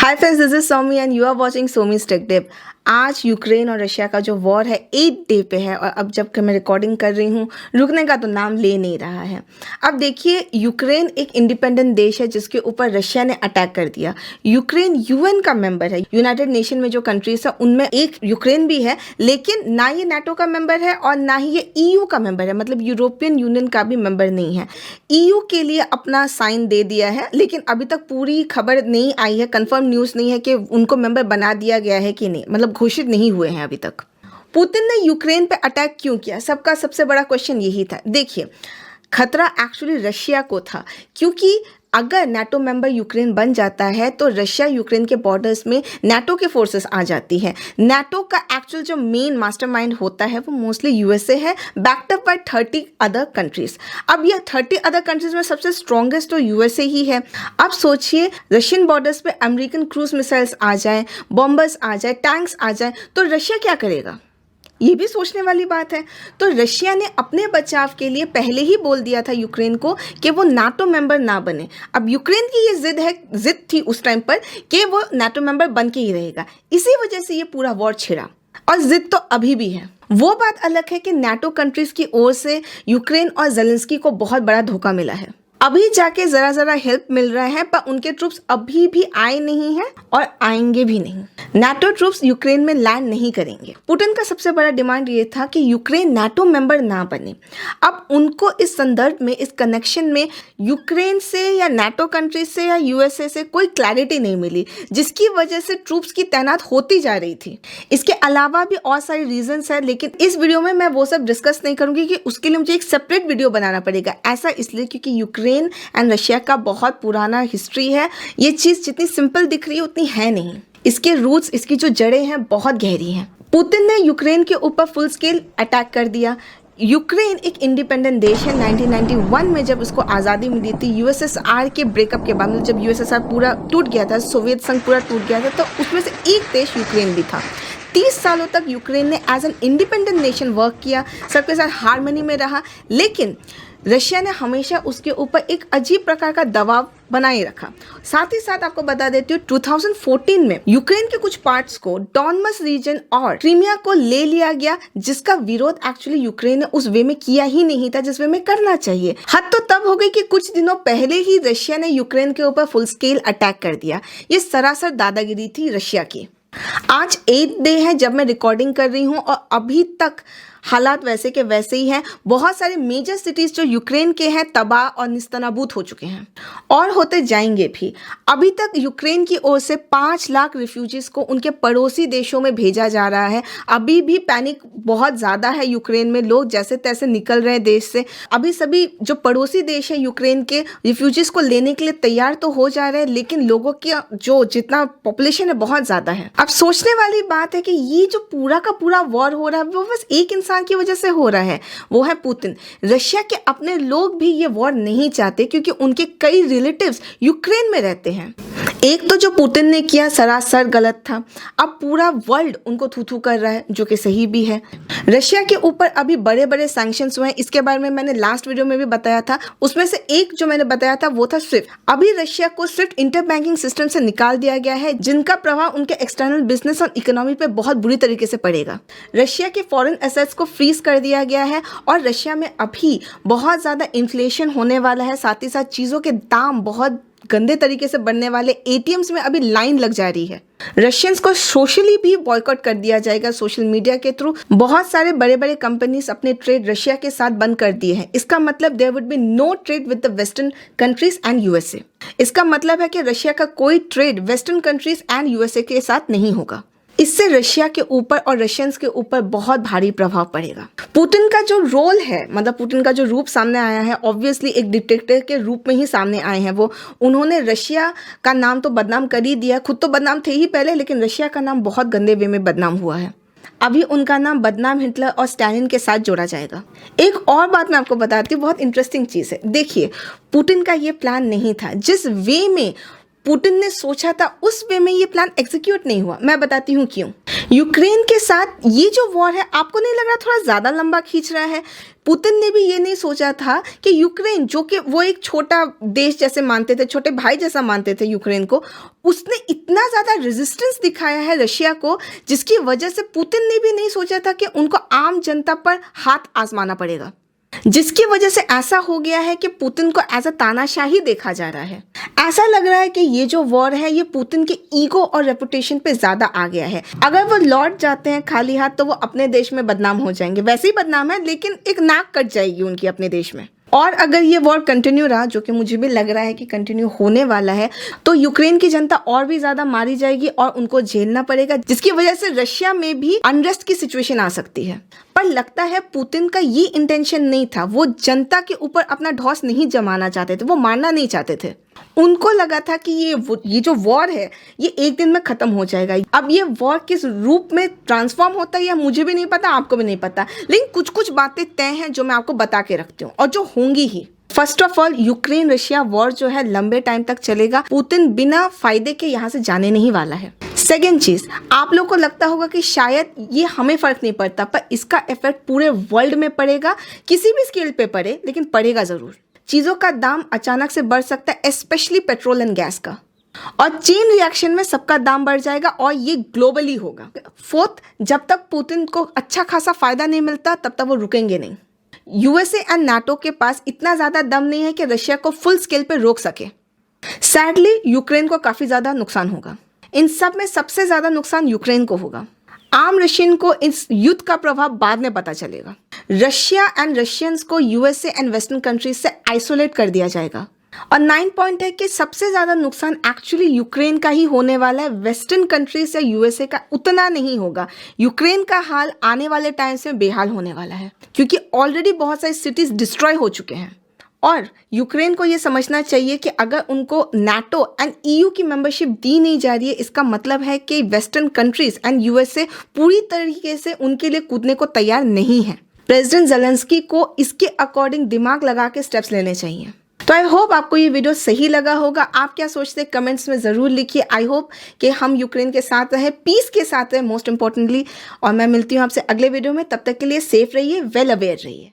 Hi friends, this is Somi and you are watching Somi's tech tip. आज Ukraine और Russia का जो वॉर है 8 डे पे है और अब जब मैं रिकॉर्डिंग कर रही हूँ रुकने का तो नाम ले नहीं रहा है। अब देखिए, यूक्रेन एक इंडिपेंडेंट देश है जिसके ऊपर रशिया ने अटैक कर दिया। यूक्रेन यूएन का मेंबर है, यूनाइटेड नेशन में जो कंट्रीज है उनमें एक यूक्रेन भी है, लेकिन ना ये नाटो का मेंबर है और ना ही ये ईयू का मेंबर है, मतलब यूरोपियन यूनियन का भी मेंबर नहीं है। ईयू के लिए अपना साइन दे दिया है, लेकिन अभी तक पूरी खबर नहीं आई है, कंफर्म न्यूज़ नहीं है कि उनको मेंबर बना दिया गया है कि नहीं, मतलब घोषित नहीं हुए हैं अभी तक। पुतिन ने यूक्रेन पे अटैक क्यों किया, सबका सबसे बड़ा क्वेश्चन यही था। देखिए, खतरा एक्चुअली रशिया को था, क्योंकि अगर नाटो मेंबर यूक्रेन बन जाता है तो रशिया यूक्रेन के बॉर्डर्स में नाटो के फोर्सेस आ जाती हैं। नाटो का एक्चुअल जो मेन मास्टरमाइंड होता है वो मोस्टली यूएसए है, backed up by 30 other countries. अब यह 30 अदर कंट्रीज में सबसे स्ट्रॉन्गेस्ट तो यूएसए ही है। अब सोचिए, रशियन बॉर्डर्स पे अमेरिकन क्रूज मिसाइल्स आ जाए, बॉम्बर्स आ जाए, टैंक्स आ जाए, तो रशिया क्या करेगा, ये भी सोचने वाली बात है। तो रशिया ने अपने बचाव के लिए पहले ही बोल दिया था यूक्रेन को कि वो नाटो मेंबर ना बने। अब यूक्रेन की ये जिद थी उस टाइम पर कि वो नाटो मेंबर बन के ही रहेगा, इसी वजह से ये पूरा वॉर छिड़ा और जिद तो अभी भी है। वो बात अलग है कि नाटो कंट्रीज की ओर से यूक्रेन और जेलेंस्की को बहुत बड़ा धोखा मिला है। अभी जाके जरा जरा हेल्प मिल रहा है, पर उनके ट्रूप्स अभी भी आए नहीं हैं और आएंगे भी नहीं। नाटो ट्रूप्स यूक्रेन में लैंड नहीं करेंगे। पुतिन का सबसे बड़ा डिमांड ये था कि यूक्रेन नाटो मेंबर ना बने। अब उनको इस संदर्भ में, इस कनेक्शन में यूक्रेन से या नाटो कंट्री से या यूएसए से कोई क्लैरिटी नहीं मिली, जिसकी वजह से ट्रूप्स की तैनात होती जा रही थी। इसके अलावा भी और सारी रीजंस है, लेकिन इस वीडियो में मैं वो सब डिस्कस नहीं करूंगी कि उसके लिए मुझे एक सेपरेट वीडियो बनाना पड़ेगा। ऐसा इसलिए क्योंकि यूक्रेन एंड रशिया का बहुत पुराना हिस्ट्री है। ये चीज जितनी सिंपल दिख रही है उतनी है नहीं, इसके रूट्स, इसकी जो जड़ें हैं बहुत गहरी हैं। पुतिन ने यूक्रेन के ऊपर फुल स्केल अटैक कर दिया। यूक्रेन एक इंडिपेंडेंट देश है। 1991 में जब उसको आज़ादी मिली थी, यूएसएसआर के ब्रेकअप के बाद, मतलब जब यूएसएसआर पूरा टूट गया था, सोवियत संघ पूरा टूट गया था, तो उसमें से एक देश यूक्रेन भी था। 30 सालों तक यूक्रेन ने as an independent nation work किया, सबके साथ हार्मनी में रहा, लेकिन रशिया ने हमेशा उसके ऊपर एक अजीब प्रकार का दबाव बनाए रखा। साथ ही साथ आपको बता देती हूँ, 2014 में यूक्रेन के कुछ पार्ट्स को, डॉनबस रीजन और क्रीमिया को ले लिया गया, जिसका विरोध एक्चुअली यूक्रेन ने उस वे में किया ही नहीं था जिस वे में करना चाहिए। हद तो तब हो गई कि कुछ दिनों पहले ही रशिया ने यूक्रेन के ऊपर फुल स्केल अटैक कर दिया। ये सरासर दादागिरी थी रशिया की। आज 8 डे है जब मैं रिकॉर्डिंग कर रही हूँ और अभी तक हालात वैसे के वैसे ही हैं। बहुत सारे मेजर सिटीज जो यूक्रेन के हैं तबाह और निस्तनाबूत हो चुके हैं और होते जाएंगे भी। अभी तक यूक्रेन की ओर से 5 लाख रिफ्यूजीज को उनके पड़ोसी देशों में भेजा जा रहा है। अभी भी पैनिक बहुत ज़्यादा है यूक्रेन में, लोग जैसे तैसे निकल रहे हैं देश से। अभी सभी जो पड़ोसी देश है यूक्रेन के, रिफ्यूजीज को लेने के लिए तैयार तो हो जा रहे हैं, लेकिन लोगों की जो जितना पॉपुलेशन है बहुत ज़्यादा है। अब सोचने वाली बात है कि ये जो पूरा का पूरा वॉर हो रहा है वो बस एक इंसान की वजह से हो रहा है, वो है पुतिन। रशिया के अपने लोग भी ये वॉर नहीं चाहते, क्योंकि उनके कई रिलेटिव्स यूक्रेन में रहते हैं। एक तो जो पुतिन ने किया सरासर गलत था, अब पूरा वर्ल्ड उनको थू थू कर रहा है, जो कि सही भी है। रशिया के ऊपर अभी बड़े बड़े सैंक्शंस हुए हैं, इसके बारे में मैंने लास्ट वीडियो में भी बताया था। उसमें से एक जो मैंने बताया था वो था स्विफ्ट। अभी रशिया को स्विफ्ट इंटर बैंकिंग सिस्टम से निकाल दिया गया है, जिनका प्रभाव उनके एक्सटर्नल बिजनेस और इकोनॉमी पे बहुत बुरी तरीके से पड़ेगा। रशिया के फॉरेन एसेट्स को फ्रीज कर दिया गया है और रशिया में अभी बहुत ज़्यादा इन्फ्लेशन होने वाला है। साथ ही साथ चीज़ों के दाम बहुत गंदे तरीके से बढ़ने वाले, एटीएम्स में अभी लाइन लग जा रही है। रशियंस को सोशली भी बॉयकॉट कर दिया जाएगा सोशल मीडिया के थ्रू। बहुत सारे बड़े बड़े कंपनीज अपने ट्रेड रशिया के साथ बंद कर दिए हैं। इसका मतलब there would be no trade with the western countries and USA. इसका मतलब है कि रशिया का कोई trade western countries and USA के साथ नहीं होगा। इससे रशिया के ऊपर और रशियंस के ऊपर बहुत भारी प्रभाव पड़ेगा। पुतिन का जो रोल है, मतलब पुतिन का जो रूप सामने आया है, ऑब्वियसली एक डिक्टेटर के रूप में ही सामने आए हैं वो। उन्होंने रशिया का नाम तो बदनाम कर ही दिया, खुद तो बदनाम थे ही पहले, लेकिन रशिया का नाम बहुत गंदे वे में बदनाम हुआ है। अभी उनका नाम बदनाम हिटलर और स्टालिन के साथ जोड़ा जाएगा। एक और बात मैं आपको बताती हूँ, बहुत इंटरेस्टिंग चीज़ है। देखिए, पुतिन का ये प्लान नहीं था। जिस वे में पुतिन ने सोचा था उस वे में ये प्लान एग्जीक्यूट नहीं हुआ। मैं बताती हूँ क्यों। यूक्रेन के साथ ये जो वॉर है, आपको नहीं लग रहा थोड़ा ज़्यादा लंबा खींच रहा है? पुतिन ने भी ये नहीं सोचा था कि यूक्रेन, जो कि वो एक छोटा देश जैसे मानते थे, छोटे भाई जैसा मानते थे यूक्रेन को, उसने इतना ज़्यादा रेजिस्टेंस दिखाया है रशिया को, जिसकी वजह से पुतिन ने भी नहीं सोचा था कि उनको आम जनता पर हाथ आजमाना पड़ेगा, जिसकी वजह से ऐसा हो गया है कि पुतिन को एज अ तानाशाही देखा जा रहा है। ऐसा लग रहा है कि ये जो वॉर है ये पुतिन के ईगो और रेपुटेशन पे ज्यादा आ गया है। अगर वो लौट जाते हैं खाली हाथ तो वो अपने देश में बदनाम हो जाएंगे। वैसे ही बदनाम है, लेकिन एक नाक कट जाएगी उनकी अपने देश में। और अगर ये वॉर कंटिन्यू रहा, जो कि मुझे भी लग रहा है कि कंटिन्यू होने वाला है, तो यूक्रेन की जनता और भी ज्यादा मारी जाएगी और उनको झेलना पड़ेगा, जिसकी वजह से रशिया में भी अनरेस्ट की सिचुएशन आ सकती है। पर लगता है पुतिन का ये इंटेंशन नहीं था। वो जनता के ऊपर अपना ढौस नहीं जमाना चाहते थे, वो मारना नहीं चाहते थे। उनको लगा था कि ये जो वॉर है ये एक दिन में खत्म हो जाएगा। अब ये वॉर किस रूप में ट्रांसफॉर्म होता है या मुझे भी नहीं पता, आपको भी नहीं पता, लेकिन कुछ कुछ बातें तय हैं जो मैं आपको बता के रखती हूँ और जो होंगी ही। First of all, Ukraine Russia war जो है लंबे टाइम तक चलेगा। पुतिन बिना फायदे के यहाँ से जाने नहीं वाला है। सेकेंड चीज, आप लोग को लगता होगा कि शायद ये हमें फर्क नहीं पड़ता, पर इसका इफेक्ट पूरे वर्ल्ड में पड़ेगा, किसी भी स्केल पे पड़े, लेकिन पड़ेगा जरूर। चीज़ों का दाम अचानक से बढ़ सकता है, स्पेशली पेट्रोल एंड गैस का, और चेन रिएक्शन में सबका दाम बढ़ जाएगा और ये ग्लोबली होगा। फोर्थ, जब तक पुतिन को अच्छा खासा फायदा नहीं मिलता तब तक वो रुकेंगे नहीं। यूएसए एंड नाटो के पास इतना ज़्यादा दम नहीं है कि रशिया को फुल स्केल पे रोक सके। सैडली यूक्रेन को काफ़ी ज़्यादा नुकसान होगा। इन सब में सबसे ज़्यादा नुकसान यूक्रेन को होगा। आम रशियन को इस युद्ध का प्रभाव बाद में पता चलेगा। रशिया एंड रशियंस को यूएसए एंड वेस्टर्न कंट्रीज से आइसोलेट कर दिया जाएगा। और 9 पॉइंट है कि सबसे ज़्यादा नुकसान एक्चुअली यूक्रेन का ही होने वाला है। वेस्टर्न कंट्रीज या यूएसए का उतना नहीं होगा। यूक्रेन का हाल आने वाले टाइम्स में बेहाल होने वाला है, क्योंकि ऑलरेडी बहुत सारी सिटीज़ डिस्ट्रॉय हो चुके हैं। और यूक्रेन को ये समझना चाहिए कि अगर उनको नाटो एंड ईयू की मेंबरशिप दी नहीं जा रही है, इसका मतलब है कि वेस्टर्न कंट्रीज एंड यूएसए पूरी तरीके से उनके लिए कूदने को तैयार नहीं है। प्रेसिडेंट ज़ेलेंस्की को इसके अकॉर्डिंग दिमाग लगा के स्टेप्स लेने चाहिए। तो आई होप आपको ये वीडियो सही लगा होगा। आप क्या सोचते हैं कमेंट्स में ज़रूर लिखिए। आई होप कि हम यूक्रेन के साथ रहें, पीस के साथ रहें मोस्ट इंपॉर्टेंटली। और मैं मिलती हूँ आपसे अगले वीडियो में। तब तक के लिए सेफ रहिए, वेल अवेयर रहिए।